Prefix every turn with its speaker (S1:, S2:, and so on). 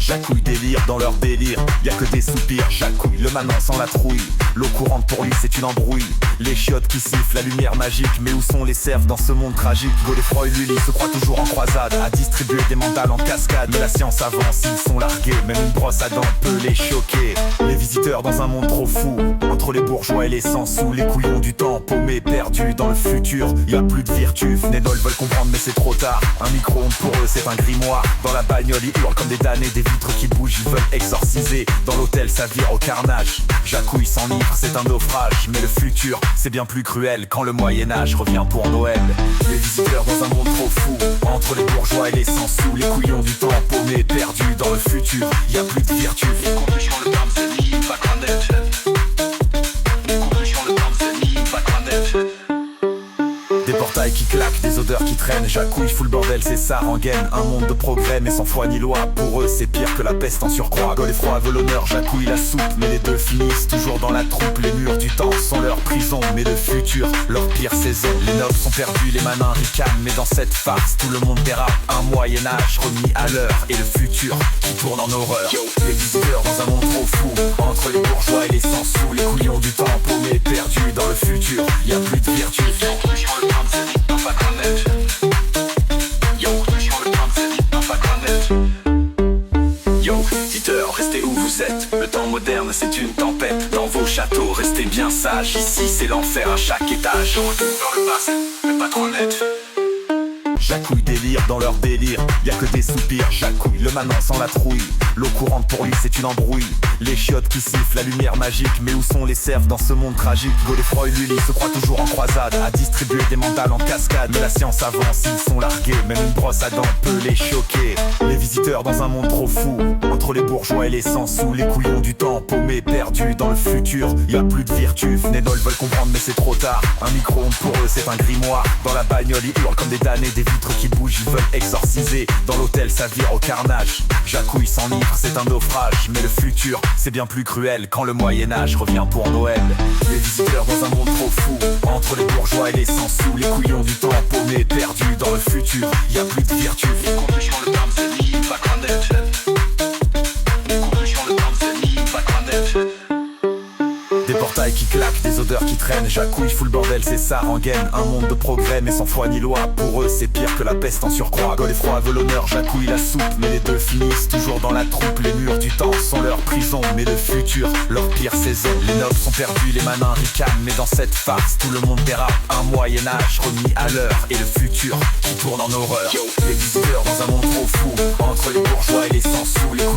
S1: Jacouille délire dans leur délire, y'a que des soupirs. Jacouille, le manant sans la trouille, l'eau courante pour lui c'est une embrouille. Les chiottes qui sifflent, la lumière magique, mais où sont les cerfs dans ce monde tragique? Godefroy et Lully se croient toujours en croisade, à distribuer des mandales en cascade. Mais la science avance, ils sont largués, même une brosse à dents peut les choquer. Les visiteurs dans un monde trop fou, entre les bourgeois et les sans-sous, les couillons du temps paumés, perdus dans le futur. Y'a plus de vertu, Nénol veulent comprendre mais c'est trop tard. Un micro-ondes pour eux c'est un grimoire. Dans la bagnole ils hurlent comme des damnés, des vitres qui bougent ils veulent exorciser. Dans l'hôtel ça vire au carnage, Jacouille s'enivre c'est un naufrage. Mais le futur c'est bien plus cruel quand le Moyen-Âge revient pour Noël. Les visiteurs dans un monde trop fou, entre les bourgeois et les sans-sous, les couillons du temps paumés, perdus dans le futur. Y'a plus de vertu. Des portails qui claquent, des odeurs qui traînent. Jacouille fout le bordel, c'est sa rengaine. Un monde de progrès mais sans foi ni loi. Pour eux c'est pire que la peste en surcroît. Godefroy veut l'honneur, Jacouille la soupe, mais les deux finissent toujours dans la troupe. Les murs du temps sont leur prison, mais le futur leur pire saison. Les nobles sont perdus, les manins ricanent, mais dans cette farce tout le monde dérape. Un Moyen-Âge remis à l'heure et le futur qui tourne en horreur. Les visiteurs dans un monde trop fou, entre les bourgeois et les sans-sous, les couillons du temps paumés, perdus dans le futur. Y'a plus de vertu. Yo, visiteurs, restez où vous êtes. Le temps moderne c'est une tempête. Dans vos châteaux, restez bien sages. Ici c'est l'enfer à chaque étage. Dans le passé, mais pas trop net. Jacouille délire dans leur délire, y'a que des soupirs. Jacouille, le manant sans la trouille, l'eau courante pour lui c'est une embrouille. Les chiottes qui sifflent, la lumière magique, mais où sont les cerfs dans ce monde tragique? Godefroy et Lully se croient toujours en croisade, à distribuer des mandales en cascade. Mais la science avance, ils sont largués, même une brosse à dents peut les choquer. Les visiteurs dans un monde trop fou, entre les bourgeois et les sans-sous, les couillons du temps paumés, perdus dans le futur. Y'a plus de vertu, Nénol veulent comprendre mais c'est trop tard. Un micro-ondes pour eux c'est un grimoire. Dans la bagnole ils hurlent comme des damnés, des vitres qui bougent ils veulent exorciser. Dans l'hôtel ça vire au carnage, Jacouille s'enivre c'est un naufrage. Mais le futur c'est bien plus cruel quand le Moyen-Âge revient pour Noël. Les visiteurs dans un monde trop fou, entre les bourgeois et les sans-sous, les couillons du temps paumés, perdus dans le futur. Y'a plus de vertu. Des portails qui claquent, des odeurs qui traînent. Jacouille fout le bordel, c'est sa rengaine. Un monde de progrès mais sans foi ni loi. Pour eux c'est pire que la peste en surcroît. Godefroy veut l'honneur, Jacouille la soupe, mais les deux finissent toujours dans la troupe. Les murs du temps sont leur prison, mais le futur leur pire saison. Les nobles sont perdus, les manins ricanent, mais dans cette farce tout le monde dérape. Un Moyen-Âge remis à l'heure et le futur qui tourne en horreur. Les visiteurs dans un monde trop fou, entre les bourgeois et les sans-sous, les